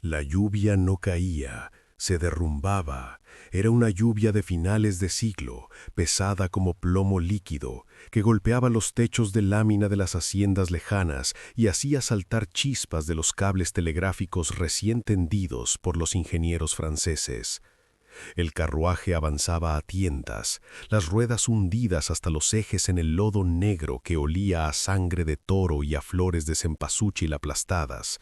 La lluvia no caía, se derrumbaba. Era una lluvia de finales de siglo, pesada como plomo líquido, que golpeaba los techos de lámina de las haciendas lejanas y hacía saltar chispas de los cables telegráficos recién tendidos por los ingenieros franceses. El carruaje avanzaba a tientas, las ruedas hundidas hasta los ejes en el lodo negro que olía a sangre de toro y a flores de cempasúchil aplastadas.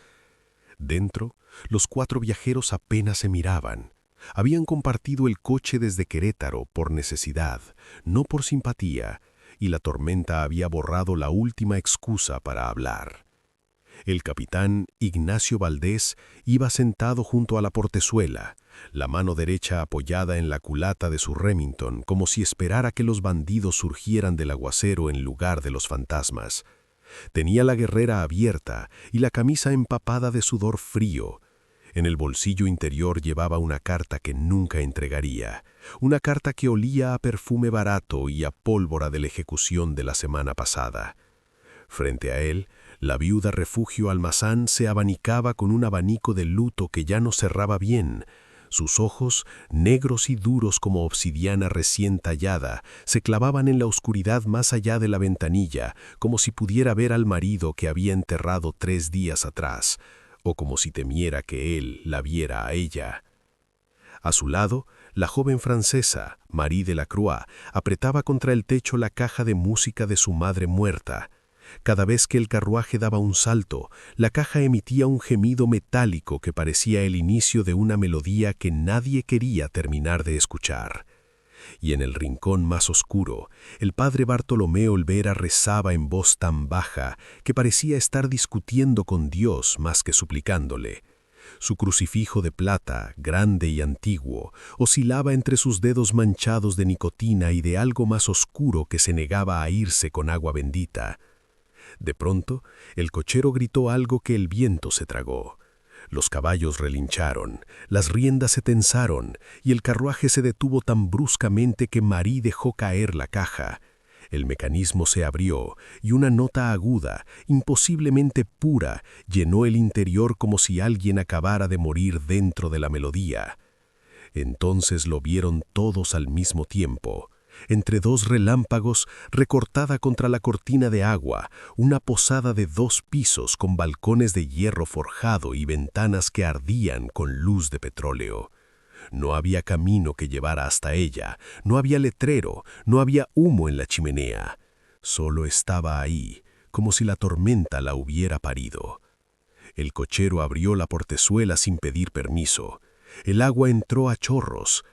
Dentro, los 4 viajeros apenas se miraban. Habían compartido el coche desde Querétaro por necesidad, no por simpatía, y la tormenta había borrado la última excusa para hablar. El capitán Ignacio Valdés iba sentado junto a la portezuela, la mano derecha apoyada en la culata de su Remington, como si esperara que los bandidos surgieran del aguacero en lugar de los fantasmas. Tenía la guerrera abierta y la camisa empapada de sudor frío. En el bolsillo interior llevaba una carta que nunca entregaría, una carta que olía a perfume barato y a pólvora de la ejecución de la semana pasada. Frente a él, la viuda Refugio Almazán se abanicaba con un abanico de luto que ya no cerraba bien. Sus ojos, negros y duros como obsidiana recién tallada, se clavaban en la oscuridad más allá de la ventanilla, como si pudiera ver al marido que había enterrado 3 días atrás, o como si temiera que él la viera a ella. A su lado, la joven francesa, Marie Delacroix, apretaba contra el techo la caja de música de su madre muerta. Cada vez que el carruaje daba un salto, la caja emitía un gemido metálico que parecía el inicio de una melodía que nadie quería terminar de escuchar. Y en el rincón más oscuro, el padre Bartolomé Olvera rezaba en voz tan baja que parecía estar discutiendo con Dios más que suplicándole. Su crucifijo de plata, grande y antiguo, oscilaba entre sus dedos manchados de nicotina y de algo más oscuro que se negaba a irse con agua bendita. De pronto, el cochero gritó algo que el viento se tragó. Los caballos relincharon, las riendas se tensaron y el carruaje se detuvo tan bruscamente que Marie dejó caer la caja. El mecanismo se abrió y una nota aguda, imposiblemente pura, llenó el interior como si alguien acabara de morir dentro de la melodía. Entonces lo vieron todos al mismo tiempo. Entre 2 relámpagos, recortada contra la cortina de agua, una posada de 2 pisos con balcones de hierro forjado y ventanas que ardían con luz de petróleo. No había camino que llevara hasta ella, no había letrero, no había humo en la chimenea. Solo estaba ahí, como si la tormenta la hubiera parido. El cochero abrió la portezuela sin pedir permiso. El agua entró a chorros.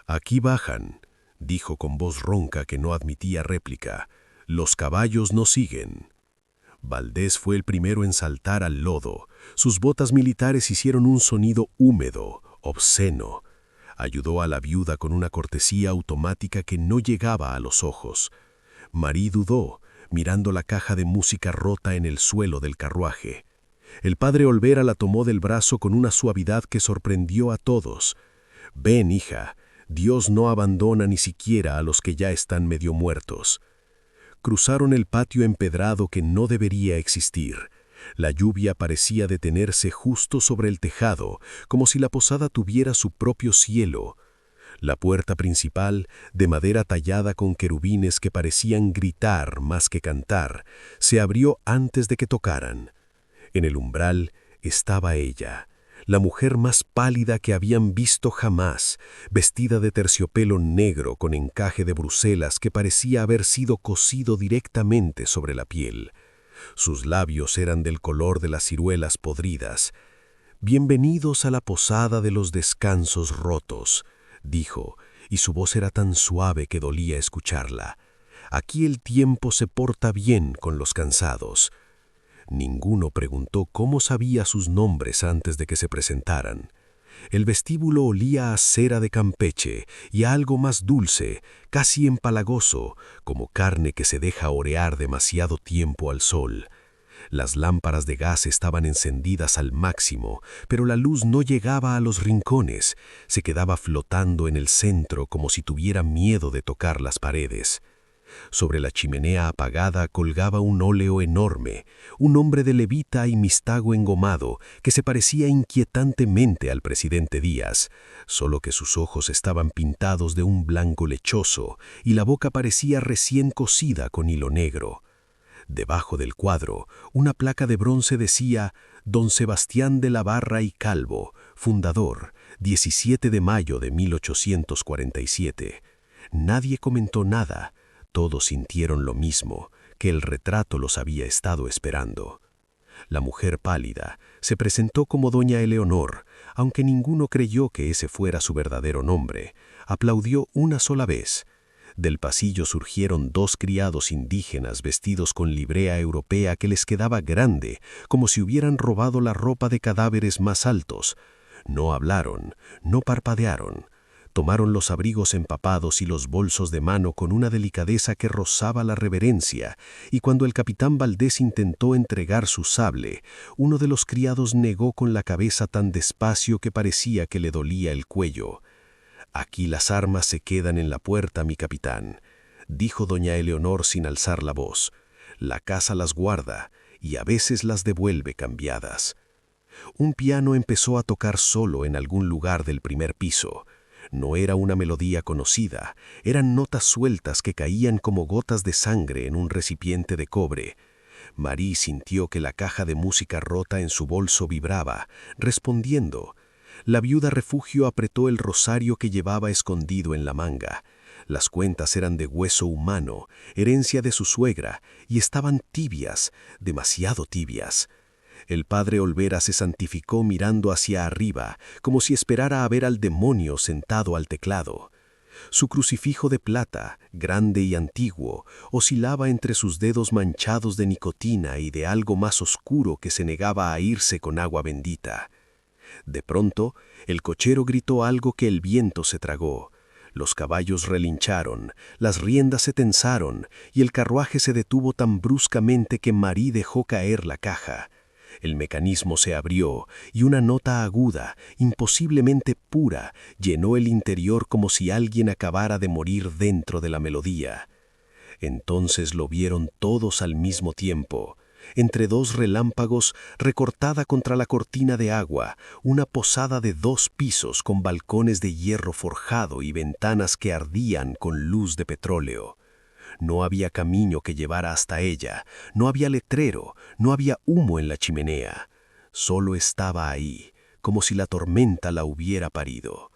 «Aquí bajan», dijo con voz ronca que no admitía réplica. «Los caballos no siguen». Valdés fue el primero en saltar al lodo. Sus botas militares hicieron un sonido húmedo, obsceno. Ayudó a la viuda con una cortesía automática que no llegaba a los ojos. Marie dudó, mirando la caja de música rota en el suelo del carruaje. El padre Olvera la tomó del brazo con una suavidad que sorprendió a todos. «Ven, hija. Dios no abandona ni siquiera a los que ya están medio muertos». Cruzaron el patio empedrado que no debería existir. La lluvia parecía detenerse justo sobre el tejado, como si la posada tuviera su propio cielo. La puerta principal, de madera tallada con querubines que parecían gritar más que cantar, se abrió antes de que tocaran. En el umbral estaba ella, la mujer más pálida que habían visto jamás, vestida de terciopelo negro con encaje de Bruselas que parecía haber sido cosido directamente sobre la piel. Sus labios eran del color de las ciruelas podridas. «Bienvenidos a la posada de los descansos rotos», dijo, y su voz era tan suave que dolía escucharla. «Aquí el tiempo se porta bien con los cansados». Ninguno preguntó cómo sabía sus nombres antes de que se presentaran. El vestíbulo olía a cera de Campeche y a algo más dulce, casi empalagoso, como carne que se deja orear demasiado tiempo al sol. Las lámparas de gas estaban encendidas al máximo, pero la luz no llegaba a los rincones, se quedaba flotando en el centro como si tuviera miedo de tocar las paredes. Sobre la chimenea apagada colgaba un óleo enorme, un hombre de levita y mistago engomado que se parecía inquietantemente al presidente Díaz, solo que sus ojos estaban pintados de un blanco lechoso y la boca parecía recién cosida con hilo negro. Debajo del cuadro, una placa de bronce decía «Don Sebastián de la Barra y Calvo, fundador, 17 de mayo de 1847». Nadie comentó nada. Todos sintieron lo mismo, que el retrato los había estado esperando. La mujer pálida se presentó como doña Eleonor, aunque ninguno creyó que ese fuera su verdadero nombre. Aplaudió una sola vez. Del pasillo surgieron dos criados indígenas vestidos con librea europea que les quedaba grande, como si hubieran robado la ropa de cadáveres más altos. No hablaron, no parpadearon. Tomaron los abrigos empapados y los bolsos de mano con una delicadeza que rozaba la reverencia, y cuando el capitán Valdés intentó entregar su sable, uno de los criados negó con la cabeza tan despacio que parecía que le dolía el cuello. «Aquí las armas se quedan en la puerta, mi capitán», dijo doña Eleonor sin alzar la voz. «La casa las guarda y a veces las devuelve cambiadas». Un piano empezó a tocar solo en algún lugar del primer piso. No era una melodía conocida, eran notas sueltas que caían como gotas de sangre en un recipiente de cobre. Marie sintió que la caja de música rota en su bolso vibraba, respondiendo. La viuda refugio apretó el rosario que llevaba escondido en la manga. Las cuentas eran de hueso humano, herencia de su suegra, y estaban tibias, demasiado tibias. El padre Olvera se santificó mirando hacia arriba, como si esperara a ver al demonio sentado al teclado. Su crucifijo de plata, grande y antiguo, oscilaba entre sus dedos manchados de nicotina y de algo más oscuro que se negaba a irse con agua bendita. De pronto, el cochero gritó algo que el viento se tragó. Los caballos relincharon, las riendas se tensaron, y el carruaje se detuvo tan bruscamente que Marie dejó caer la caja. El mecanismo se abrió y una nota aguda, imposiblemente pura, llenó el interior como si alguien acabara de morir dentro de la melodía. Entonces lo vieron todos al mismo tiempo. Entre dos relámpagos, recortada contra la cortina de agua, una posada de 2 pisos con balcones de hierro forjado y ventanas que ardían con luz de petróleo. No había camino que llevara hasta ella, no había letrero, no había humo en la chimenea. Solo estaba ahí, como si la tormenta la hubiera parido.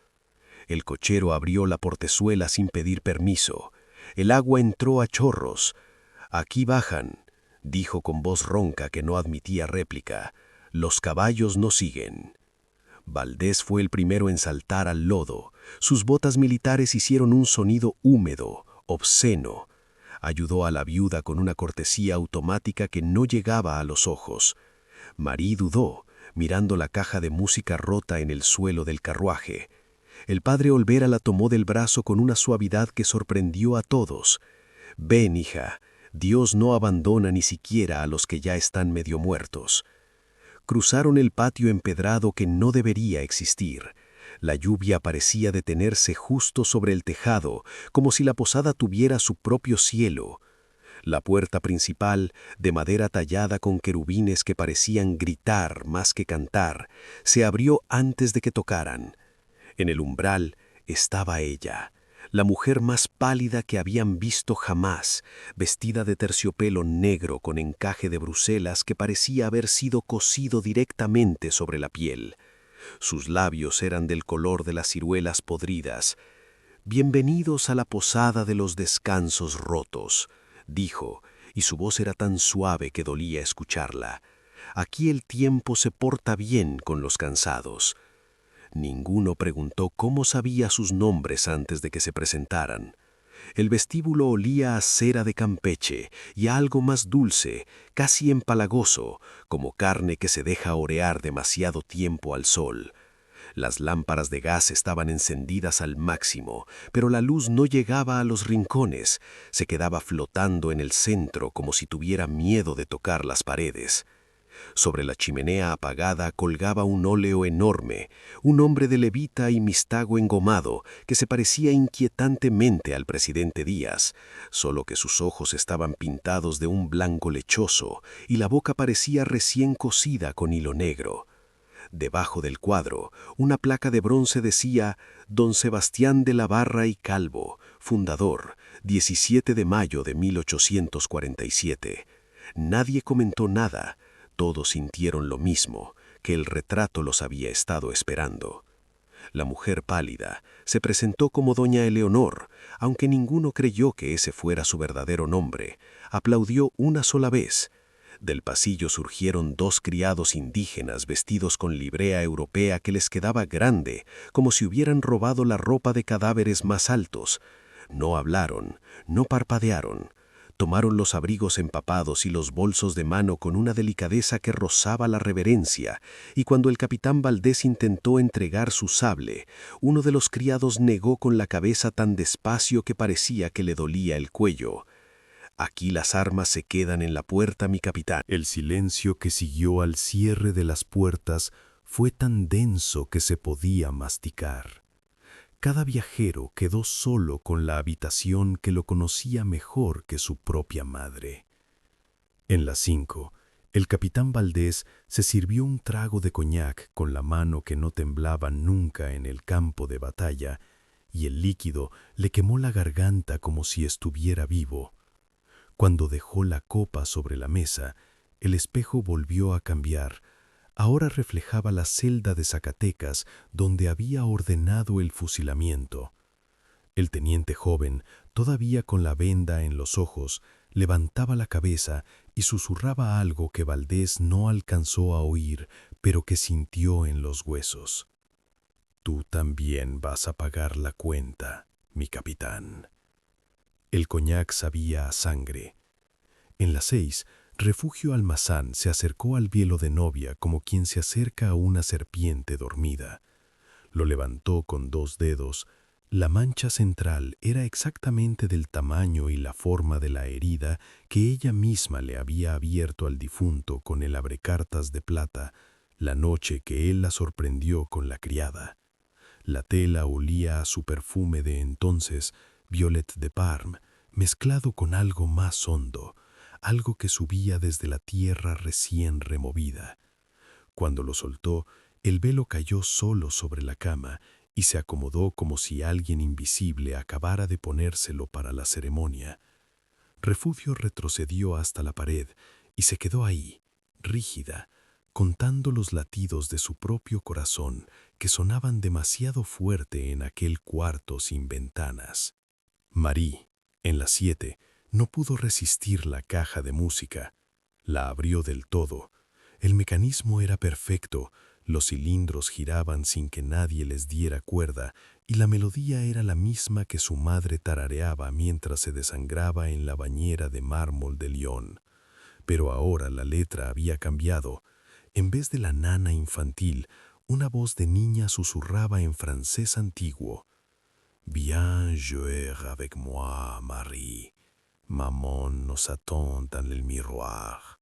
El cochero abrió la portezuela sin pedir permiso. El agua entró a chorros. «Aquí bajan», dijo con voz ronca que no admitía réplica. «Los caballos no siguen». Valdés fue el primero en saltar al lodo. Sus botas militares hicieron un sonido húmedo, obsceno. Ayudó a la viuda con una cortesía automática que no llegaba a los ojos. Marie dudó, mirando la caja de música rota en el suelo del carruaje. El padre Olvera la tomó del brazo con una suavidad que sorprendió a todos. «Ven, hija, Dios no abandona ni siquiera a los que ya están medio muertos». Cruzaron el patio empedrado que no debería existir. La lluvia parecía detenerse justo sobre el tejado, como si la posada tuviera su propio cielo. La puerta principal, de madera tallada con querubines que parecían gritar más que cantar, se abrió antes de que tocaran. En el umbral estaba ella, la mujer más pálida que habían visto jamás, vestida de terciopelo negro con encaje de Bruselas que parecía haber sido cosido directamente sobre la piel. Sus labios eran del color de las ciruelas podridas. «Bienvenidos a la posada de los descansos rotos», dijo, y su voz era tan suave que dolía escucharla. «Aquí el tiempo se porta bien con los cansados». Ninguno preguntó cómo sabía sus nombres antes de que se presentaran. El vestíbulo olía a cera de Campeche y a algo más dulce, casi empalagoso, como carne que se deja orear demasiado tiempo al sol. Las lámparas de gas estaban encendidas al máximo, pero la luz no llegaba a los rincones, se quedaba flotando en el centro como si tuviera miedo de tocar las paredes. Sobre la chimenea apagada colgaba un óleo enorme, un hombre de levita y mistago engomado que se parecía inquietantemente al presidente Díaz, solo que sus ojos estaban pintados de un blanco lechoso y la boca parecía recién cosida con hilo negro. Debajo del cuadro, una placa de bronce decía Don Sebastián de la Barra y Calvo, fundador, 17 de mayo de 1847. Nadie comentó nada, todos sintieron lo mismo, que el retrato los había estado esperando. La mujer pálida se presentó como doña Eleonor, aunque ninguno creyó que ese fuera su verdadero nombre. Aplaudió una sola vez. Del pasillo surgieron dos criados indígenas vestidos con librea europea que les quedaba grande, como si hubieran robado la ropa de cadáveres más altos. No hablaron, no parpadearon. Tomaron los abrigos empapados y los bolsos de mano con una delicadeza que rozaba la reverencia, y cuando el capitán Valdés intentó entregar su sable, uno de los criados negó con la cabeza tan despacio que parecía que le dolía el cuello. Aquí las armas se quedan en la puerta, mi capitán. El silencio que siguió al cierre de las puertas fue tan denso que se podía masticar. Cada viajero quedó solo con la habitación que lo conocía mejor que su propia madre. En las 5, el capitán Valdés se sirvió un trago de coñac con la mano que no temblaba nunca en el campo de batalla, y el líquido le quemó la garganta como si estuviera vivo. Cuando dejó la copa sobre la mesa, el espejo volvió a cambiar. Ahora reflejaba la celda de Zacatecas donde había ordenado el fusilamiento. El teniente joven, todavía con la venda en los ojos, levantaba la cabeza y susurraba algo que Valdés no alcanzó a oír, pero que sintió en los huesos. «Tú también vas a pagar la cuenta, mi capitán». El coñac sabía a sangre. En las 6, Refugio Almazán se acercó al bielo de novia como quien se acerca a una serpiente dormida. Lo levantó con 2 dedos. La mancha central era exactamente del tamaño y la forma de la herida que ella misma le había abierto al difunto con el abrecartas de plata, la noche que él la sorprendió con la criada. La tela olía a su perfume de entonces, Violet de Parme, mezclado con algo más hondo, algo que subía desde la tierra recién removida. Cuando lo soltó, el velo cayó solo sobre la cama y se acomodó como si alguien invisible acabara de ponérselo para la ceremonia. Refugio retrocedió hasta la pared y se quedó ahí, rígida, contando los latidos de su propio corazón que sonaban demasiado fuerte en aquel cuarto sin ventanas. Marie, en las 7, no pudo resistir la caja de música. La abrió del todo. El mecanismo era perfecto, los cilindros giraban sin que nadie les diera cuerda y la melodía era la misma que su madre tarareaba mientras se desangraba en la bañera de mármol de Lyon. Pero ahora la letra había cambiado. En vez de la nana infantil, una voz de niña susurraba en francés antiguo. «Viens jouer avec moi, Marie. Maman nos attend dans le miroir».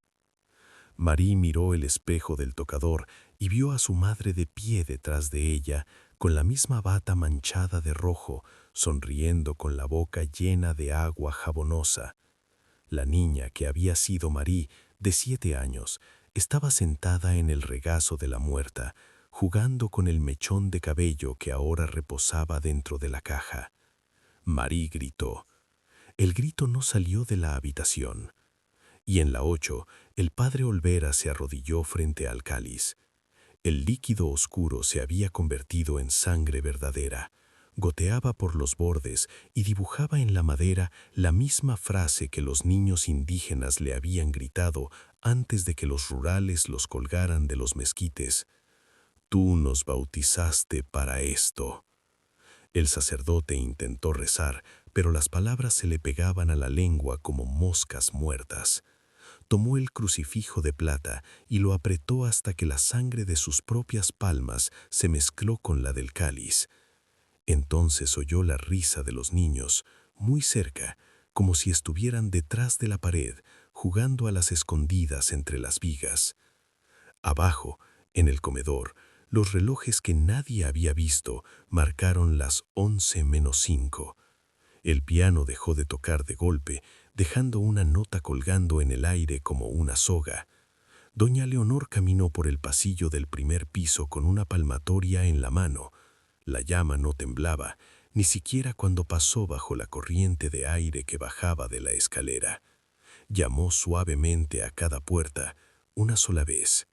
Marie miró el espejo del tocador y vio a su madre de pie detrás de ella, con la misma bata manchada de rojo, sonriendo con la boca llena de agua jabonosa. La niña, que había sido Marie, de 7 años, estaba sentada en el regazo de la muerta, jugando con el mechón de cabello que ahora reposaba dentro de la caja. Marie gritó. El grito no salió de la habitación. Y en la 8, el padre Olvera se arrodilló frente al cáliz. El líquido oscuro se había convertido en sangre verdadera. Goteaba por los bordes y dibujaba en la madera la misma frase que los niños indígenas le habían gritado antes de que los rurales los colgaran de los mezquites. «Tú nos bautizaste para esto». El sacerdote intentó rezar, pero las palabras se le pegaban a la lengua como moscas muertas. Tomó el crucifijo de plata y lo apretó hasta que la sangre de sus propias palmas se mezcló con la del cáliz. Entonces oyó la risa de los niños, muy cerca, como si estuvieran detrás de la pared, jugando a las escondidas entre las vigas. Abajo, en el comedor, los relojes que nadie había visto marcaron las 11:05. El piano dejó de tocar de golpe, dejando una nota colgando en el aire como una soga. Doña Leonor caminó por el pasillo del primer piso con una palmatoria en la mano. La llama no temblaba, ni siquiera cuando pasó bajo la corriente de aire que bajaba de la escalera. Llamó suavemente a cada puerta, una sola vez.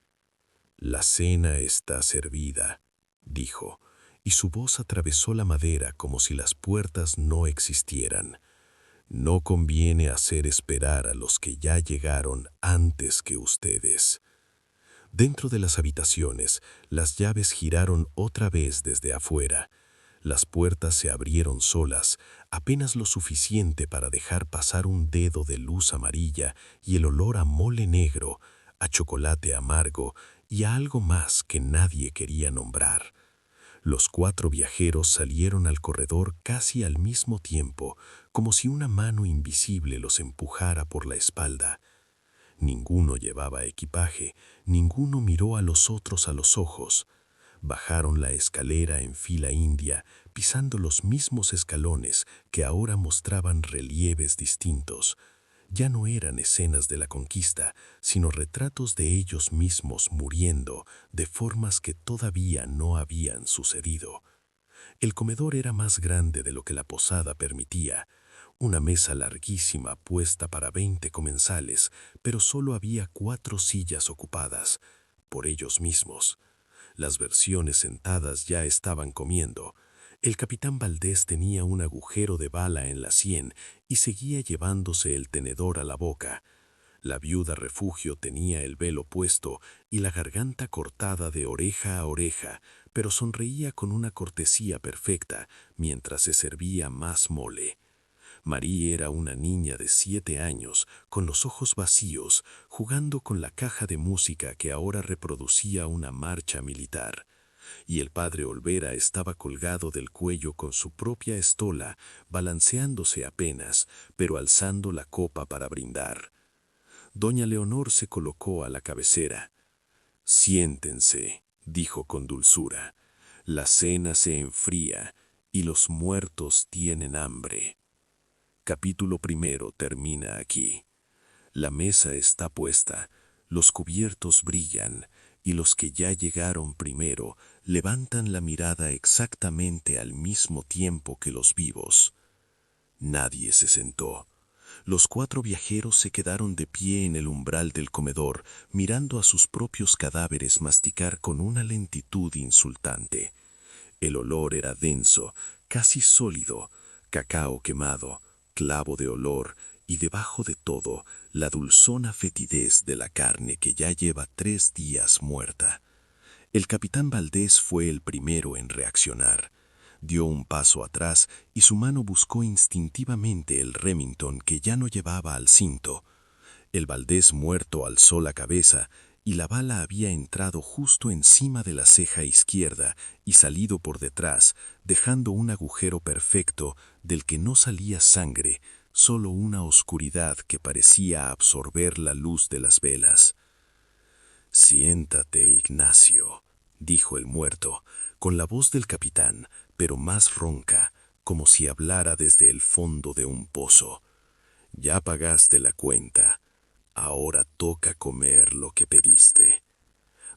«La cena está servida», dijo, y su voz atravesó la madera como si las puertas no existieran. «No conviene hacer esperar a los que ya llegaron antes que ustedes». Dentro de las habitaciones, las llaves giraron otra vez desde afuera. Las puertas se abrieron solas, apenas lo suficiente para dejar pasar un dedo de luz amarilla y el olor a mole negro, a chocolate amargo y a algo más que nadie quería nombrar. Los 4 viajeros salieron al corredor casi al mismo tiempo, como si una mano invisible los empujara por la espalda. Ninguno llevaba equipaje, ninguno miró a los otros a los ojos. Bajaron la escalera en fila india, pisando los mismos escalones que ahora mostraban relieves distintos. Ya no eran escenas de la conquista, sino retratos de ellos mismos muriendo de formas que todavía no habían sucedido. El comedor era más grande de lo que la posada permitía. Una mesa larguísima puesta para 20 comensales, pero solo había 4 sillas ocupadas, por ellos mismos. Las versiones sentadas ya estaban comiendo. El capitán Valdés tenía un agujero de bala en la sien y seguía llevándose el tenedor a la boca. La viuda Refugio tenía el velo puesto y la garganta cortada de oreja a oreja, pero sonreía con una cortesía perfecta mientras se servía más mole. Marí era una niña de 7 años, con los ojos vacíos, jugando con la caja de música que ahora reproducía una marcha militar. Y el padre Olvera estaba colgado del cuello con su propia estola, balanceándose apenas, pero alzando la copa para brindar. Doña Leonor se colocó a la cabecera. «Siéntense», dijo con dulzura. «La cena se enfría y los muertos tienen hambre». Capítulo 1 termina aquí. La mesa está puesta, los cubiertos brillan, y los que ya llegaron primero levantan la mirada exactamente al mismo tiempo que los vivos. Nadie se sentó. Los 4 viajeros se quedaron de pie en el umbral del comedor, mirando a sus propios cadáveres masticar con una lentitud insultante. El olor era denso, casi sólido, cacao quemado, clavo de olor y debajo de todo la dulzona fetidez de la carne que ya lleva 3 días muerta. El capitán Valdés fue el primero en reaccionar. Dio un paso atrás y su mano buscó instintivamente el Remington que ya no llevaba al cinto. El Valdés muerto alzó la cabeza y la bala había entrado justo encima de la ceja izquierda y salido por detrás, dejando un agujero perfecto del que no salía sangre, solo una oscuridad que parecía absorber la luz de las velas. «Siéntate, Ignacio», dijo el muerto, con la voz del capitán, pero más ronca, como si hablara desde el fondo de un pozo. «Ya pagaste la cuenta. Ahora toca comer lo que pediste».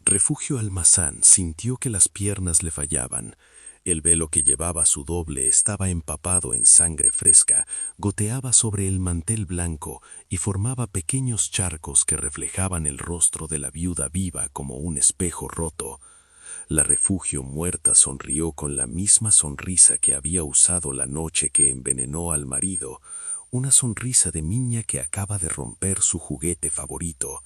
Refugio Almazán sintió que las piernas le fallaban. El velo que llevaba su doble estaba empapado en sangre fresca, goteaba sobre el mantel blanco y formaba pequeños charcos que reflejaban el rostro de la viuda viva como un espejo roto. La Refugio muerta sonrió con la misma sonrisa que había usado la noche que envenenó al marido, una sonrisa de niña que acaba de romper su juguete favorito.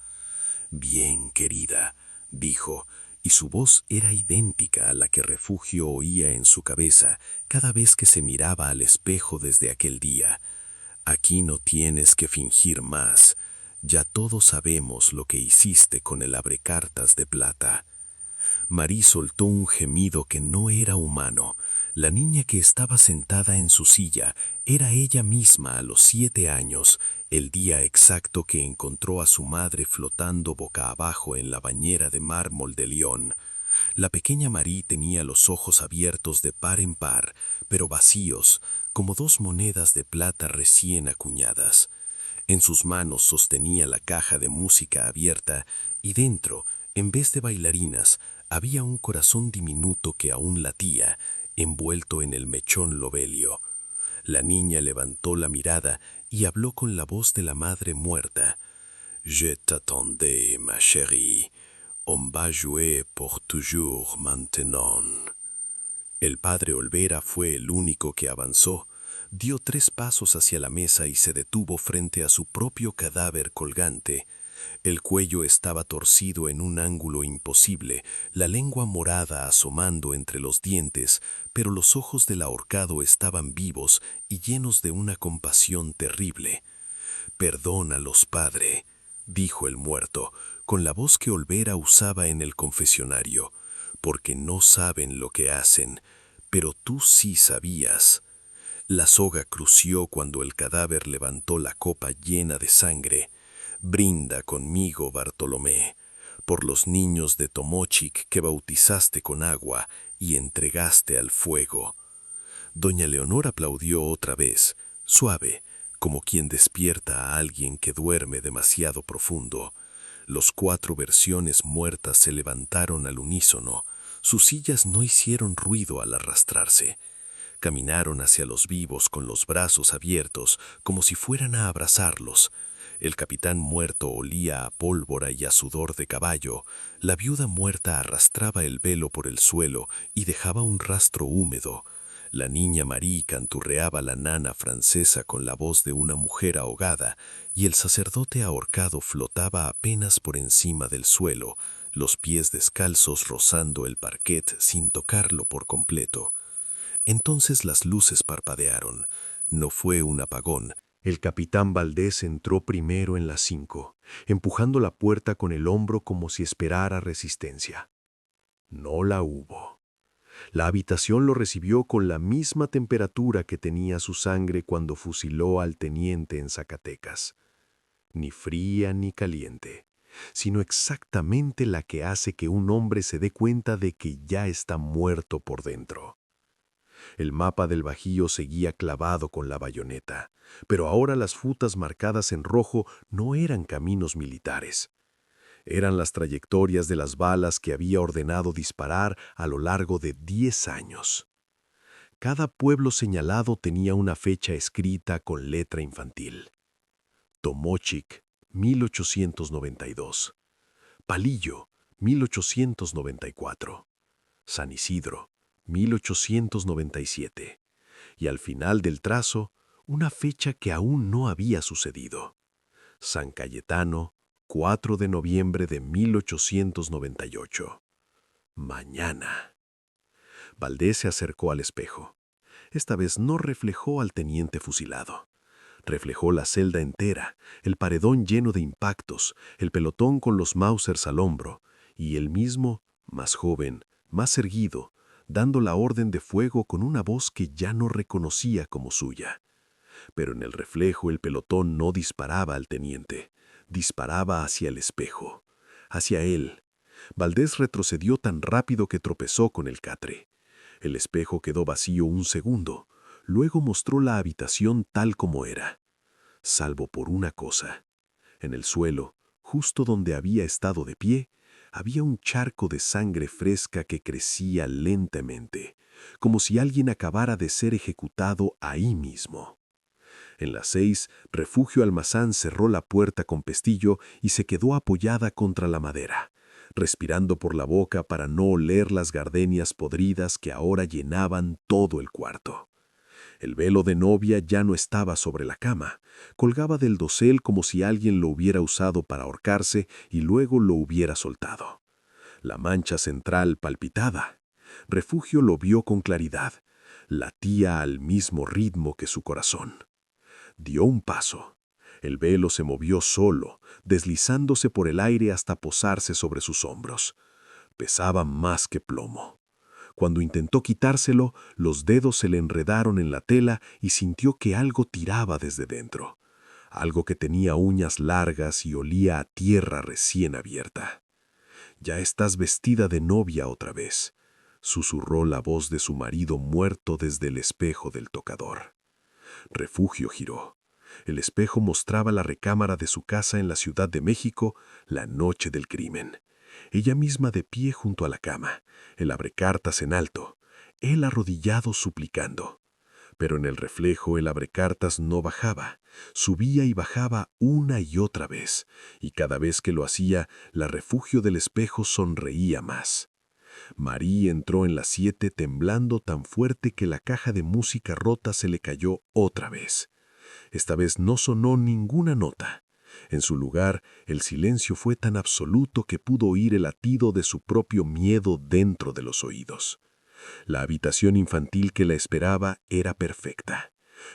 «Bien, querida», dijo, y su voz era idéntica a la que Refugio oía en su cabeza cada vez que se miraba al espejo desde aquel día. «Aquí no tienes que fingir más. Ya todos sabemos lo que hiciste con el abrecartas de plata». Marí soltó un gemido que no era humano. La niña que estaba sentada en su silla era ella misma a los 7 años, el día exacto que encontró a su madre flotando boca abajo en la bañera de mármol de Lyon. La pequeña Marie tenía los ojos abiertos de par en par, pero vacíos, como dos monedas de plata recién acuñadas. En sus manos sostenía la caja de música abierta y dentro, en vez de bailarinas, había un corazón diminuto que aún latía, envuelto en el mechón lobelio. La niña levantó la mirada y habló con la voz de la madre muerta. «Je t'attendais, ma chérie. On va jouer pour toujours maintenant». El padre Olvera fue el único que avanzó. Dio 3 pasos hacia la mesa y se detuvo frente a su propio cadáver colgante. El cuello estaba torcido en un ángulo imposible, la lengua morada asomando entre los dientes, pero los ojos del ahorcado estaban vivos y llenos de una compasión terrible. «Perdónalos, padre», dijo el muerto, con la voz que Olvera usaba en el confesionario, «porque no saben lo que hacen, pero tú sí sabías». La soga crució cuando el cadáver levantó la copa llena de sangre. «Brinda conmigo, Bartolomé, por los niños de Tomochic que bautizaste con agua y entregaste al fuego». Doña Leonor aplaudió otra vez, suave, como quien despierta a alguien que duerme demasiado profundo. Los 4 versiones muertas se levantaron al unísono. Sus sillas no hicieron ruido al arrastrarse. Caminaron hacia los vivos con los brazos abiertos, como si fueran a abrazarlos. El capitán muerto olía a pólvora y a sudor de caballo. La viuda muerta arrastraba el velo por el suelo y dejaba un rastro húmedo. La niña Marie canturreaba la nana francesa con la voz de una mujer ahogada, y el sacerdote ahorcado flotaba apenas por encima del suelo, los pies descalzos rozando el parquet sin tocarlo por completo. Entonces las luces parpadearon. No fue un apagón. El capitán Valdés entró primero en las 5, empujando la puerta con el hombro como si esperara resistencia. No la hubo. La habitación lo recibió con la misma temperatura que tenía su sangre cuando fusiló al teniente en Zacatecas. Ni fría ni caliente, sino exactamente la que hace que un hombre se dé cuenta de que ya está muerto por dentro. El mapa del Bajío seguía clavado con la bayoneta, pero ahora las futas marcadas en rojo no eran caminos militares. Eran las trayectorias de las balas que había ordenado disparar a lo largo de 10 años. Cada pueblo señalado tenía una fecha escrita con letra infantil. Tomochic, 1892. Palillo, 1894. San Isidro, 1897. Y al final del trazo, una fecha que aún no había sucedido. San Cayetano, 4 de noviembre de 1898. Mañana. Valdés se acercó al espejo. Esta vez no reflejó al teniente fusilado. Reflejó la celda entera, el paredón lleno de impactos, el pelotón con los Mausers al hombro, y él mismo, más joven, más erguido, dando la orden de fuego con una voz que ya no reconocía como suya. Pero en el reflejo el pelotón no disparaba al teniente, disparaba hacia el espejo, hacia él. Valdés retrocedió tan rápido que tropezó con el catre. El espejo quedó vacío un segundo, luego mostró la habitación tal como era, salvo por una cosa. En el suelo, justo donde había estado de pie, había un charco de sangre fresca que crecía lentamente, como si alguien acabara de ser ejecutado ahí mismo. En las 6, Refugio Almazán cerró la puerta con pestillo y se quedó apoyada contra la madera, respirando por la boca para no oler las gardenias podridas que ahora llenaban todo el cuarto. El velo de novia ya no estaba sobre la cama, colgaba del dosel como si alguien lo hubiera usado para ahorcarse y luego lo hubiera soltado. La mancha central palpitaba. Refugio lo vio con claridad, latía al mismo ritmo que su corazón. Dio un paso. El velo se movió solo, deslizándose por el aire hasta posarse sobre sus hombros. Pesaba más que plomo. Cuando intentó quitárselo, los dedos se le enredaron en la tela y sintió que algo tiraba desde dentro. algo que tenía uñas largas y olía a tierra recién abierta. «Ya estás vestida de novia otra vez», susurró la voz de su marido muerto desde el espejo del tocador. Refugio giró. El espejo mostraba la recámara de su casa en la Ciudad de México la noche del crimen. Ella misma de pie junto a la cama, el abrecartas en alto, él arrodillado suplicando. Pero en el reflejo el abrecartas no bajaba, subía y bajaba una y otra vez, y cada vez que lo hacía, la Refugio del espejo sonreía más. Marie entró en las 7 temblando tan fuerte que la caja de música rota se le cayó otra vez. Esta vez no sonó ninguna nota. En su lugar, el silencio fue tan absoluto que pudo oír el latido de su propio miedo dentro de los oídos. La habitación infantil que la esperaba era perfecta.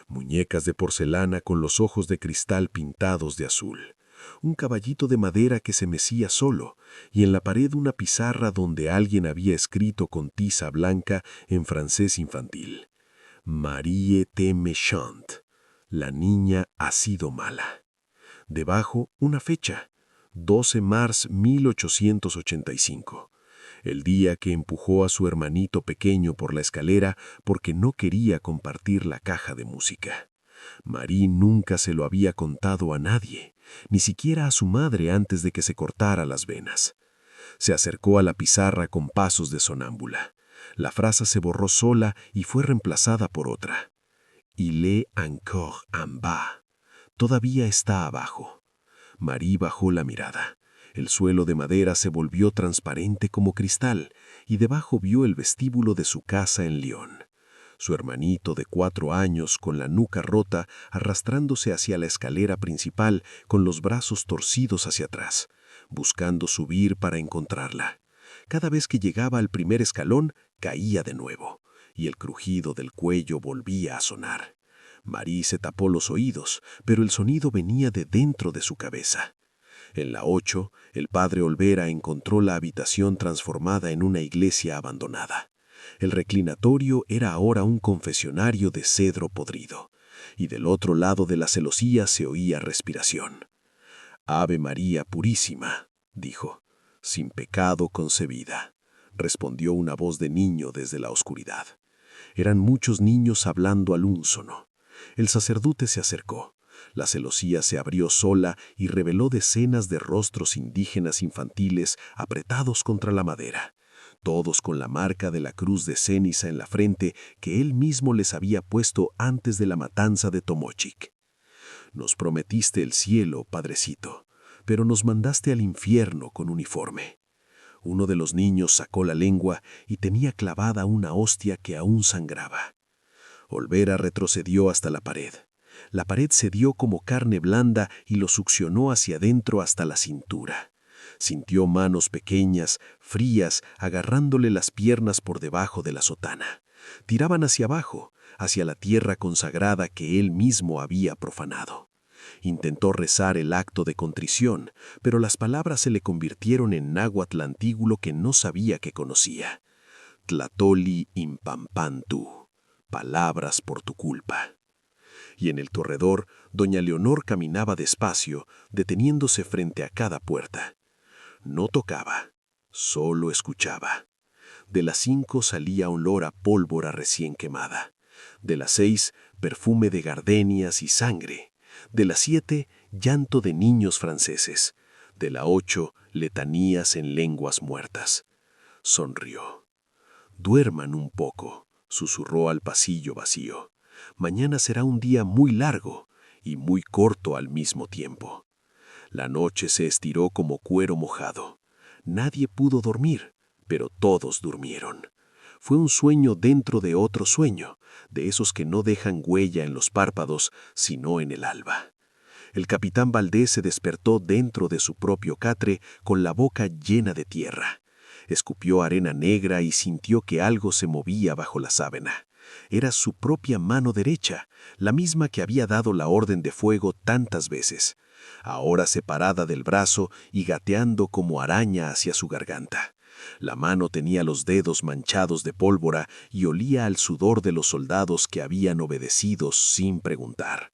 Muñecas de porcelana con los ojos de cristal pintados de azul. Un caballito de madera que se mecía solo, y en la pared una pizarra donde alguien había escrito con tiza blanca en francés infantil: «Marie est méchante. La niña ha sido mala». Debajo, una fecha: 12 mars 1885. El día que empujó a su hermanito pequeño por la escalera porque no quería compartir la caja de música. Marie nunca se lo había contado a nadie, ni siquiera a su madre antes de que se cortara las venas. Se acercó a la pizarra con pasos de sonámbula. La frase se borró sola y fue reemplazada por otra: «Il est encore en bas». Todavía está abajo. Marie bajó la mirada. El suelo de madera se volvió transparente como cristal, y debajo vio el vestíbulo de su casa en Lyon. Su hermanito de 4 años, con la nuca rota, arrastrándose hacia la escalera principal con los brazos torcidos hacia atrás, buscando subir para encontrarla. Cada vez que llegaba al primer escalón, caía de nuevo, y el crujido del cuello volvía a sonar. Marie se tapó los oídos, pero el sonido venía de dentro de su cabeza. En la 8, el padre Olvera encontró la habitación transformada en una iglesia abandonada. El reclinatorio era ahora un confesionario de cedro podrido, y del otro lado de la celosía se oía respiración. «Ave María Purísima», dijo. «Sin pecado concebida», respondió una voz de niño desde la oscuridad. Eran muchos niños hablando al unísono. El sacerdote se acercó. La celosía se abrió sola y reveló decenas de rostros indígenas infantiles apretados contra la madera, todos con la marca de la cruz de ceniza en la frente que él mismo les había puesto antes de la matanza de Tomochic. «Nos prometiste el cielo, padrecito, pero nos mandaste al infierno con uniforme». Uno de los niños sacó la lengua y tenía clavada una hostia que aún sangraba. Olvera retrocedió hasta la pared. La pared cedió como carne blanda y lo succionó hacia adentro hasta la cintura. Sintió manos pequeñas, frías, agarrándole las piernas por debajo de la sotana. Tiraban hacia abajo, hacia la tierra consagrada que él mismo había profanado. Intentó rezar el acto de contrición, pero las palabras se le convirtieron en náhuatl antiguo que no sabía que conocía. «Tlatoli impampantu», palabras por tu culpa. Y en el corredor, doña Leonor caminaba despacio, deteniéndose frente a cada puerta. No tocaba, solo escuchaba. De las 5 salía olor a pólvora recién quemada. De las 6, perfume de gardenias y sangre. De las 7, llanto de niños franceses. De la 8, letanías en lenguas muertas. Sonrió. «Duerman un poco», susurró al pasillo vacío. «Mañana será un día muy largo y muy corto al mismo tiempo». La noche se estiró como cuero mojado. Nadie pudo dormir, pero todos durmieron. Fue un sueño dentro de otro sueño, de esos que no dejan huella en los párpados, sino en el alba. El capitán Valdés se despertó dentro de su propio catre con la boca llena de tierra. Escupió arena negra y sintió que algo se movía bajo la sábana. Era su propia mano derecha, la misma que había dado la orden de fuego tantas veces, ahora separada del brazo y gateando como araña hacia su garganta. La mano tenía los dedos manchados de pólvora y olía al sudor de los soldados que habían obedecido sin preguntar.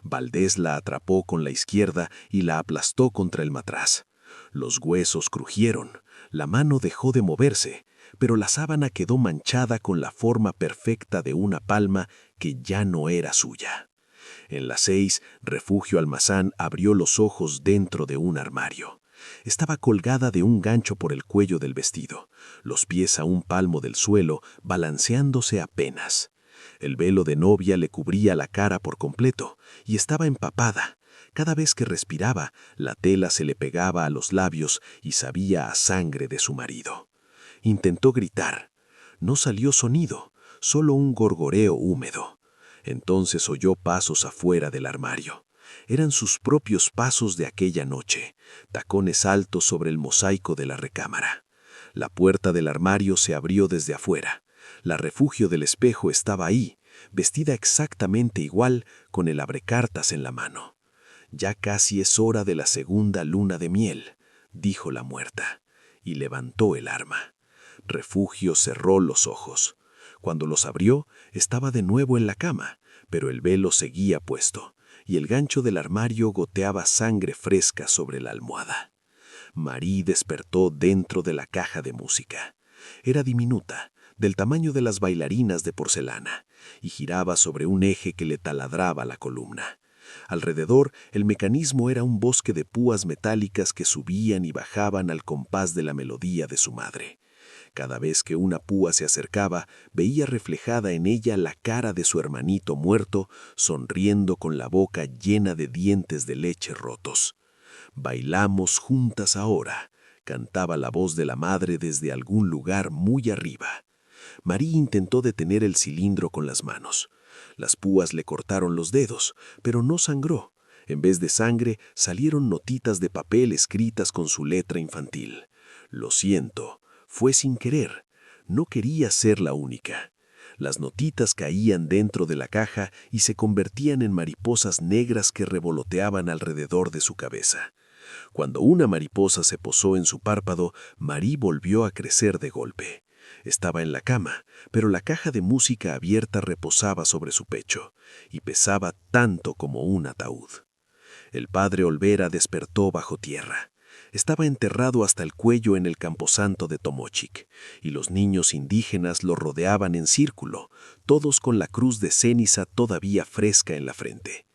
Valdés la atrapó con la izquierda y la aplastó contra el matraz. Los huesos crujieron, la mano dejó de moverse, pero la sábana quedó manchada con la forma perfecta de una palma que ya no era suya. En las 6, Refugio Almazán abrió los ojos dentro de un armario. Estaba colgada de un gancho por el cuello del vestido, los pies a un palmo del suelo, balanceándose apenas. El velo de novia le cubría la cara por completo y estaba empapada. Cada vez que respiraba, la tela se le pegaba a los labios y sabía a sangre de su marido. Intentó gritar. No salió sonido, solo un gorgoreo húmedo. Entonces oyó pasos afuera del armario. Eran sus propios pasos de aquella noche, tacones altos sobre el mosaico de la recámara. La puerta del armario se abrió desde afuera. La Refugio del espejo estaba ahí, vestida exactamente igual, con el abrecartas en la mano. «Ya casi es hora de la segunda luna de miel», dijo la muerta, y levantó el arma. Refugio cerró los ojos. Cuando los abrió, estaba de nuevo en la cama, pero el velo seguía puesto, y el gancho del armario goteaba sangre fresca sobre la almohada. Marie despertó dentro de la caja de música. Era diminuta, del tamaño de las bailarinas de porcelana, y giraba sobre un eje que le taladraba la columna. Alrededor, el mecanismo era un bosque de púas metálicas que subían y bajaban al compás de la melodía de su madre. Cada vez que una púa se acercaba, veía reflejada en ella la cara de su hermanito muerto, sonriendo con la boca llena de dientes de leche rotos. «Bailamos juntas ahora», cantaba la voz de la madre desde algún lugar muy arriba. Marie intentó detener el cilindro con las manos. Las púas le cortaron los dedos, pero no sangró. En vez de sangre, salieron notitas de papel escritas con su letra infantil. «Lo siento, fue sin querer. No quería ser la única». Las notitas caían dentro de la caja y se convertían en mariposas negras que revoloteaban alrededor de su cabeza. Cuando una mariposa se posó en su párpado, Marie volvió a crecer de golpe. Estaba en la cama, pero la caja de música abierta reposaba sobre su pecho, y pesaba tanto como un ataúd. El padre Olvera despertó bajo tierra. Estaba enterrado hasta el cuello en el camposanto de Tomochic, y los niños indígenas lo rodeaban en círculo, todos con la cruz de ceniza todavía fresca en la frente.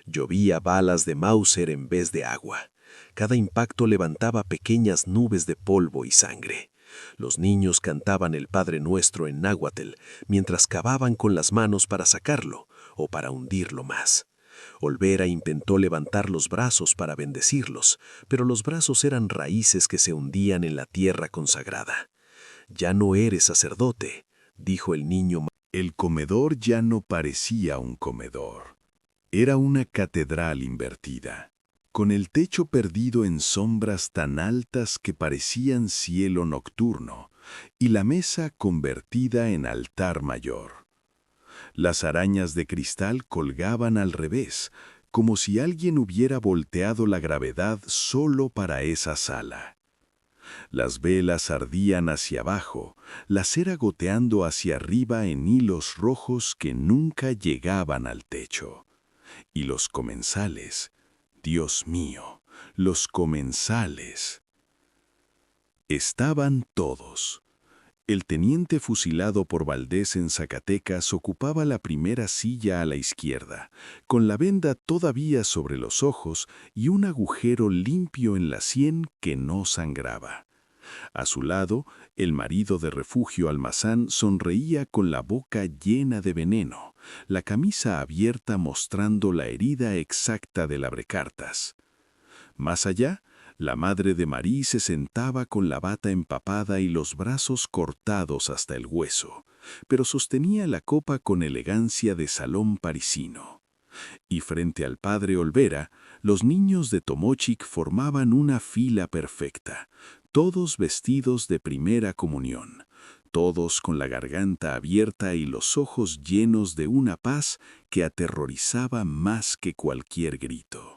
Llovía balas de Mauser en vez de agua. Cada impacto levantaba pequeñas nubes de polvo y sangre. Los niños cantaban el Padre Nuestro en náhuatl, mientras cavaban con las manos para sacarlo o para hundirlo más. Olvera intentó levantar los brazos para bendecirlos, pero los brazos eran raíces que se hundían en la tierra consagrada. «Ya no eres sacerdote», dijo el niño. El comedor ya no parecía un comedor. Era una catedral invertida, con el techo perdido en sombras tan altas que parecían cielo nocturno, y la mesa convertida en altar mayor. Las arañas de cristal colgaban al revés, como si alguien hubiera volteado la gravedad solo para esa sala. Las velas ardían hacia abajo, la cera goteando hacia arriba en hilos rojos que nunca llegaban al techo. Y los comensales, Dios mío, los comensales. Estaban todos. El teniente fusilado por Valdés en Zacatecas ocupaba la primera silla a la izquierda, con la venda todavía sobre los ojos y un agujero limpio en la sien que no sangraba. A su lado, el marido de Refugio Almazán sonreía con la boca llena de veneno, la camisa abierta mostrando la herida exacta del abrecartas. Más allá, la madre de Marie se sentaba con la bata empapada y los brazos cortados hasta el hueso, pero sostenía la copa con elegancia de salón parisino. Y frente al padre Olvera, los niños de Tomochic formaban una fila perfecta, todos vestidos de primera comunión, todos con la garganta abierta y los ojos llenos de una paz que aterrorizaba más que cualquier grito.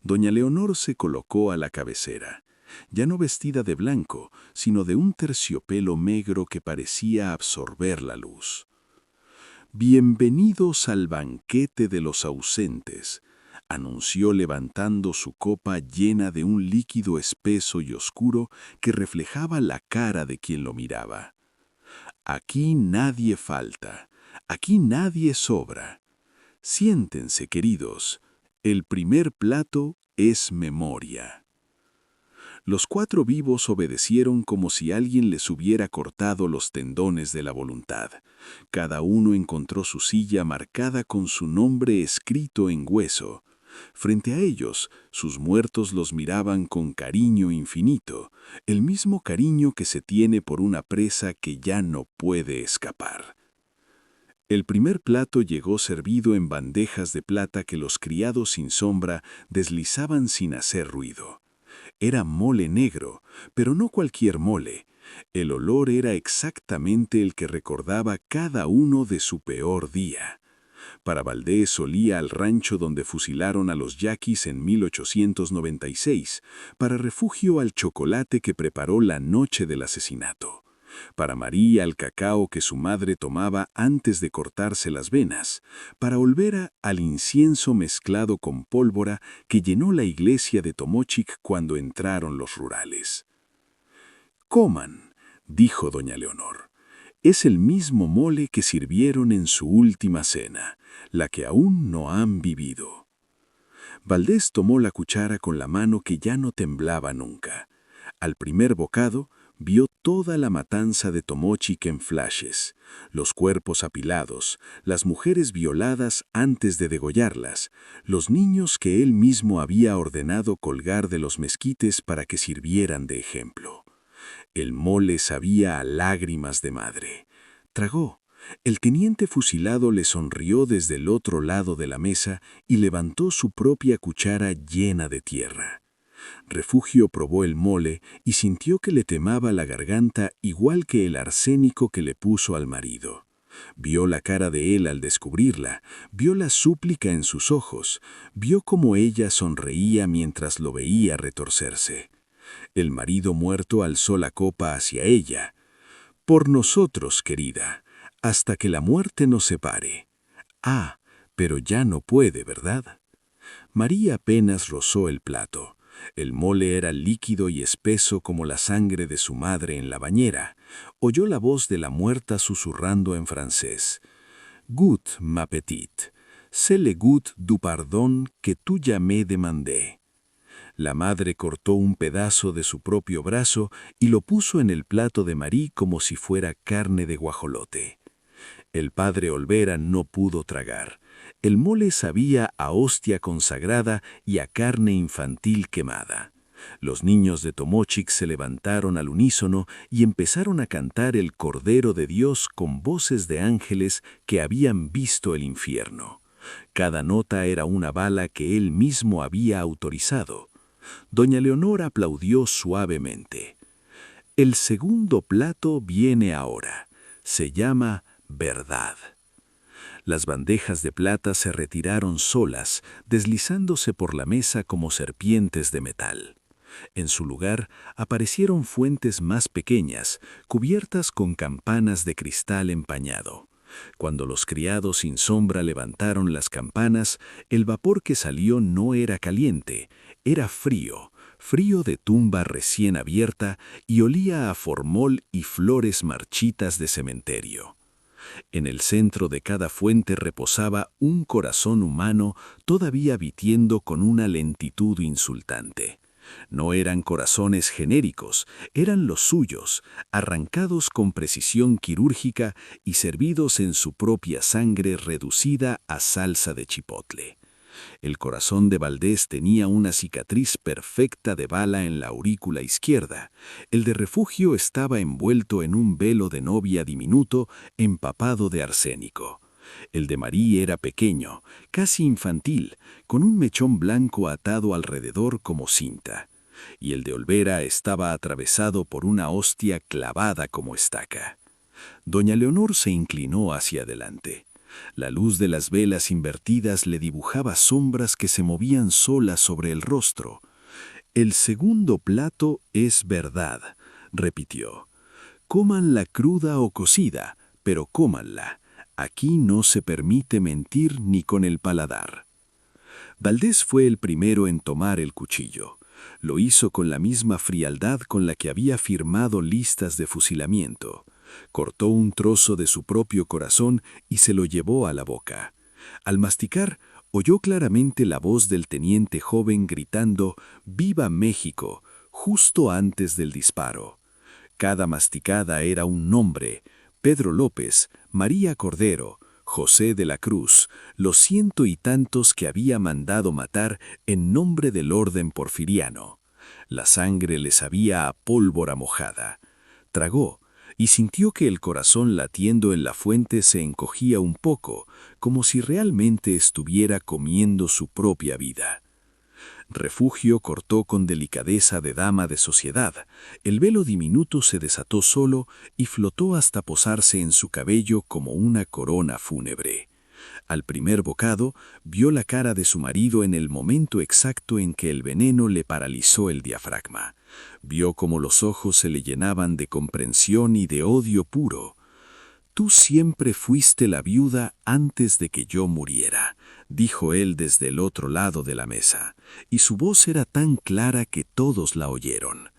Doña Leonor se colocó a la cabecera, ya no vestida de blanco, sino de un terciopelo negro que parecía absorber la luz. «Bienvenidos al banquete de los ausentes», anunció levantando su copa llena de un líquido espeso y oscuro que reflejaba la cara de quien lo miraba. «Aquí nadie falta, aquí nadie sobra. Siéntense, queridos, el primer plato es memoria». Los 4 vivos obedecieron como si alguien les hubiera cortado los tendones de la voluntad. Cada uno encontró su silla marcada con su nombre escrito en hueso. Frente a ellos, sus muertos los miraban con cariño infinito, el mismo cariño que se tiene por una presa que ya no puede escapar. El primer plato llegó servido en bandejas de plata que los criados sin sombra deslizaban sin hacer ruido. Era mole negro, pero no cualquier mole. El olor era exactamente el que recordaba cada uno de su peor día. Para Valdés olía al rancho donde fusilaron a los yaquis en 1896, para Refugio al chocolate que preparó la noche del asesinato. Para María al cacao que su madre tomaba antes de cortarse las venas, para Olvera al incienso mezclado con pólvora que llenó la iglesia de Tomochic cuando entraron los rurales. «Coman», dijo doña Leonor. «Es el mismo mole que sirvieron en su última cena, la que aún no han vivido». Valdés tomó la cuchara con la mano que ya no temblaba nunca. Al primer bocado, vio toda la matanza de Tomochic en flashes, los cuerpos apilados, las mujeres violadas antes de degollarlas, los niños que él mismo había ordenado colgar de los mezquites para que sirvieran de ejemplo. El mole sabía a lágrimas de madre. Tragó. El teniente fusilado le sonrió desde el otro lado de la mesa y levantó su propia cuchara llena de tierra. Refugio probó el mole y sintió que le temaba la garganta igual que el arsénico que le puso al marido. Vio la cara de él al descubrirla, vio la súplica en sus ojos, vio cómo ella sonreía mientras lo veía retorcerse. El marido muerto alzó la copa hacia ella. «Por nosotros, querida, hasta que la muerte nos separe». «Ah, pero ya no puede, ¿verdad?». María apenas rozó el plato. El mole era líquido y espeso como la sangre de su madre en la bañera. Oyó la voz de la muerta susurrando en francés. «Gut, ma petite, c'est le gut du pardon que tu jamais demandé». La madre cortó un pedazo de su propio brazo y lo puso en el plato de Marie como si fuera carne de guajolote. El padre Olvera no pudo tragar. El mole sabía a hostia consagrada y a carne infantil quemada. Los niños de Tomochic se levantaron al unísono y empezaron a cantar el Cordero de Dios con voces de ángeles que habían visto el infierno. Cada nota era una bala que él mismo había autorizado. Doña Leonor aplaudió suavemente. «El segundo plato viene ahora. Se llama verdad». Las bandejas de plata se retiraron solas, deslizándose por la mesa como serpientes de metal. En su lugar aparecieron fuentes más pequeñas, cubiertas con campanas de cristal empañado. Cuando los criados sin sombra levantaron las campanas, el vapor que salió no era caliente, era frío, frío de tumba recién abierta y olía a formol y flores marchitas de cementerio. En el centro de cada fuente reposaba un corazón humano todavía batiendo con una lentitud insultante. No eran corazones genéricos, eran los suyos, arrancados con precisión quirúrgica y servidos en su propia sangre reducida a salsa de chipotle. El corazón de Valdés tenía una cicatriz perfecta de bala en la aurícula izquierda. El de Refugio estaba envuelto en un velo de novia diminuto empapado de arsénico. El de Marie era pequeño, casi infantil, con un mechón blanco atado alrededor como cinta. Y el de Olvera estaba atravesado por una hostia clavada como estaca. Doña Leonor se inclinó hacia adelante. La luz de las velas invertidas le dibujaba sombras que se movían solas sobre el rostro. «El segundo plato es verdad», repitió. «Cómanla cruda o cocida, pero cómanla. Aquí no se permite mentir ni con el paladar. Valdés fue el primero en tomar el cuchillo. Lo hizo con la misma frialdad con la que había firmado listas de fusilamiento. Cortó un trozo de su propio corazón y se lo llevó a la boca. Al masticar, oyó claramente la voz del teniente joven gritando «¡Viva México!» justo antes del disparo. Cada masticada era un nombre: Pedro López, María Cordero, José de la Cruz, los ciento y tantos que había mandado matar en nombre del orden porfiriano. La sangre le sabía a pólvora mojada. Tragó y sintió que el corazón latiendo en la fuente se encogía un poco, como si realmente estuviera comiendo su propia vida. Refugio cortó con delicadeza de dama de sociedad. El velo diminuto se desató solo y flotó hasta posarse en su cabello como una corona fúnebre. Al primer bocado, vio la cara de su marido en el momento exacto en que el veneno le paralizó el diafragma. Vio cómo los ojos se le llenaban de comprensión y de odio puro. «Tú siempre fuiste la viuda antes de que yo muriera», dijo él desde el otro lado de la mesa, y su voz era tan clara que todos la oyeron.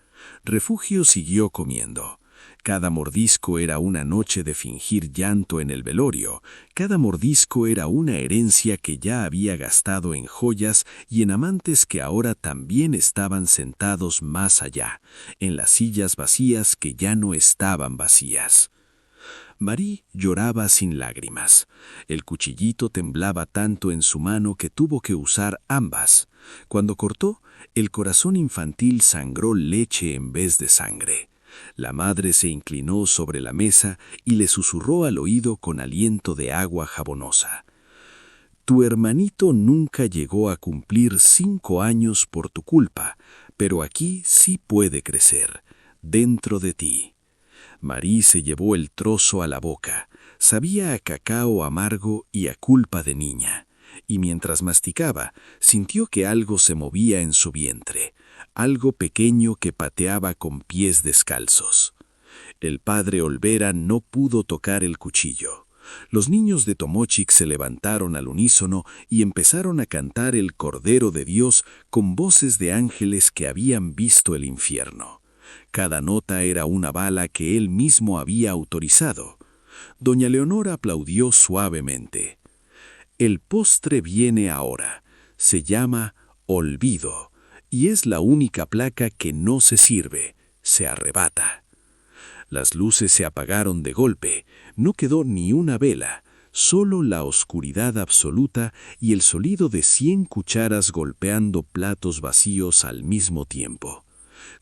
Refugio siguió comiendo. Cada mordisco era una noche de fingir llanto en el velorio. Cada mordisco era una herencia que ya había gastado en joyas y en amantes que ahora también estaban sentados más allá, en las sillas vacías que ya no estaban vacías. Marie lloraba sin lágrimas. El cuchillito temblaba tanto en su mano que tuvo que usar ambas. Cuando cortó, el corazón infantil sangró leche en vez de sangre. La madre se inclinó sobre la mesa y le susurró al oído con aliento de agua jabonosa: «Tu hermanito nunca llegó a cumplir 5 años por tu culpa, pero aquí sí puede crecer, dentro de ti». Marie se llevó el trozo a la boca. Sabía a cacao amargo y a culpa de niña. Y mientras masticaba, sintió que algo se movía en su vientre, algo pequeño que pateaba con pies descalzos. El padre Olvera no pudo tocar el cuchillo. Los niños de Tomochic se levantaron al unísono y empezaron a cantar el Cordero de Dios con voces de ángeles que habían visto el infierno. Cada nota era una bala que él mismo había autorizado. Doña Leonor aplaudió suavemente. «El postre viene ahora. Se llama olvido, y es la única placa que no se sirve, se arrebata». Las luces se apagaron de golpe. No quedó ni una vela, solo la oscuridad absoluta y el sonido de 100 cucharas golpeando platos vacíos al mismo tiempo.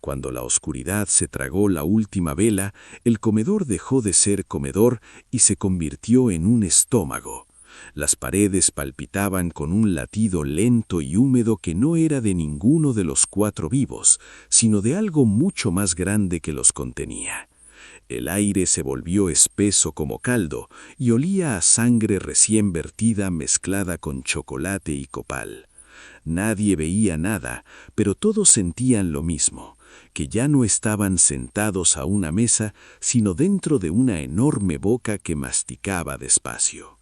Cuando la oscuridad se tragó la última vela, el comedor dejó de ser comedor y se convirtió en un estómago. Las paredes palpitaban con un latido lento y húmedo que no era de ninguno de los 4 vivos, sino de algo mucho más grande que los contenía. El aire se volvió espeso como caldo y olía a sangre recién vertida mezclada con chocolate y copal. Nadie veía nada, pero todos sentían lo mismo, que ya no estaban sentados a una mesa, sino dentro de una enorme boca que masticaba despacio.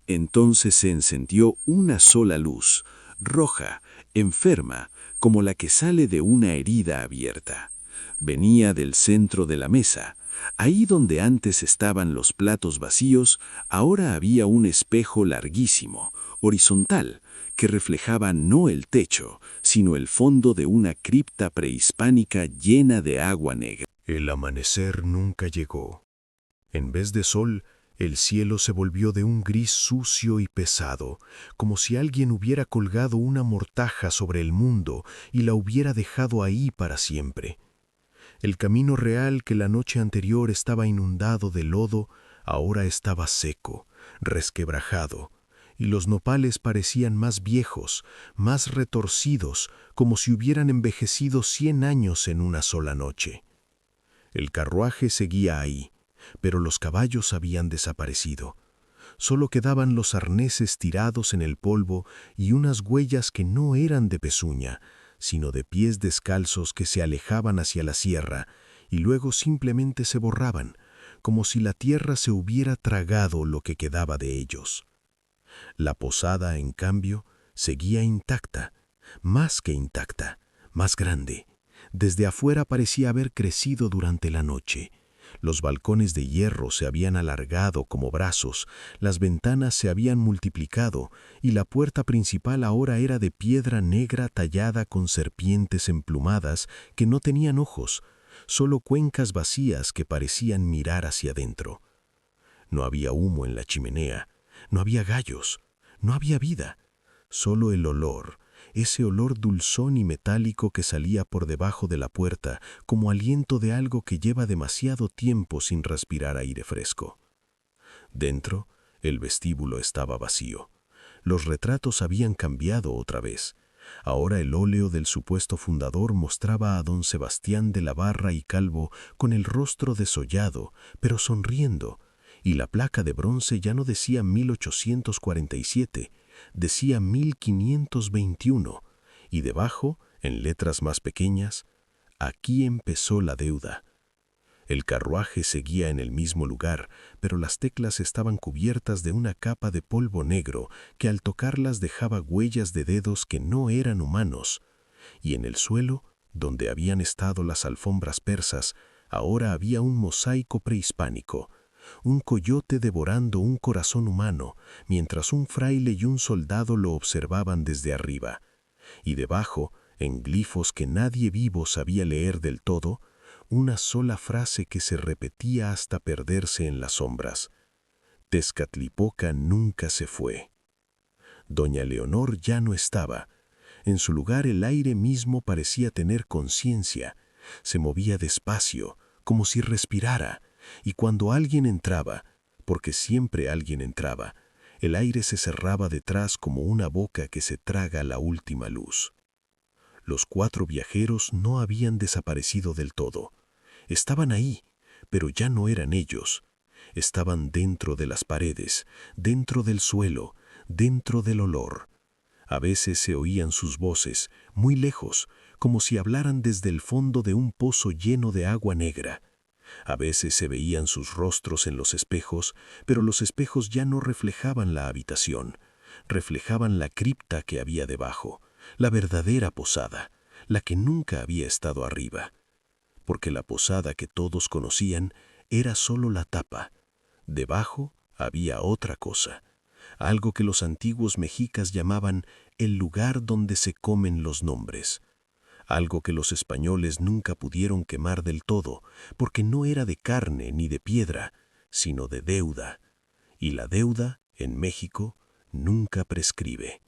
Entonces se encendió una sola luz, roja, enferma, como la que sale de una herida abierta. Venía del centro de la mesa. Ahí donde antes estaban los platos vacíos, ahora había un espejo larguísimo, horizontal, que reflejaba no el techo, sino el fondo de una cripta prehispánica llena de agua negra. El amanecer nunca llegó. En vez de sol, el cielo se volvió de un gris sucio y pesado, como si alguien hubiera colgado una mortaja sobre el mundo y la hubiera dejado ahí para siempre. El camino real que la noche anterior estaba inundado de lodo, ahora estaba seco, resquebrajado, y los nopales parecían más viejos, más retorcidos, como si hubieran envejecido 100 años en una sola noche. El carruaje seguía ahí, pero los caballos habían desaparecido. Solo quedaban los arneses tirados en el polvo y unas huellas que no eran de pezuña, sino de pies descalzos que se alejaban hacia la sierra y luego simplemente se borraban, como si la tierra se hubiera tragado lo que quedaba de ellos. La posada, en cambio, seguía intacta, más que intacta, más grande. Desde afuera parecía haber crecido durante la noche. Los balcones de hierro se habían alargado como brazos, las ventanas se habían multiplicado y la puerta principal ahora era de piedra negra tallada con serpientes emplumadas que no tenían ojos, solo cuencas vacías que parecían mirar hacia adentro. No había humo en la chimenea, no había gallos, no había vida, solo el olor, ese olor dulzón y metálico que salía por debajo de la puerta como aliento de algo que lleva demasiado tiempo sin respirar aire fresco. Dentro, el vestíbulo estaba vacío. Los retratos habían cambiado otra vez. Ahora el óleo del supuesto fundador mostraba a don Sebastián de la Barra y Calvo con el rostro desollado, pero sonriendo, y la placa de bronce ya no decía 1847, decía 1521, y debajo, en letras más pequeñas, aquí empezó la deuda. El carruaje seguía en el mismo lugar, pero las teclas estaban cubiertas de una capa de polvo negro que al tocarlas dejaba huellas de dedos que no eran humanos, y en el suelo, donde habían estado las alfombras persas, ahora había un mosaico prehispánico, un coyote devorando un corazón humano, mientras un fraile y un soldado lo observaban desde arriba. Y debajo, en glifos que nadie vivo sabía leer del todo, una sola frase que se repetía hasta perderse en las sombras. Tezcatlipoca nunca se fue. Doña Leonor ya no estaba. En su lugar el aire mismo parecía tener conciencia. Se movía despacio, como si respirara, y cuando alguien entraba, porque siempre alguien entraba, el aire se cerraba detrás como una boca que se traga la última luz. Los 4 viajeros no habían desaparecido del todo. Estaban ahí, pero ya no eran ellos. Estaban dentro de las paredes, dentro del suelo, dentro del olor. A veces se oían sus voces, muy lejos, como si hablaran desde el fondo de un pozo lleno de agua negra. A veces se veían sus rostros en los espejos, pero los espejos ya no reflejaban la habitación, reflejaban la cripta que había debajo, la verdadera posada, la que nunca había estado arriba. Porque la posada que todos conocían era solo la tapa. Debajo había otra cosa, algo que los antiguos mexicas llamaban el lugar donde se comen los nombres. Algo que los españoles nunca pudieron quemar del todo, porque no era de carne ni de piedra, sino de deuda. Y la deuda, en México, nunca prescribe.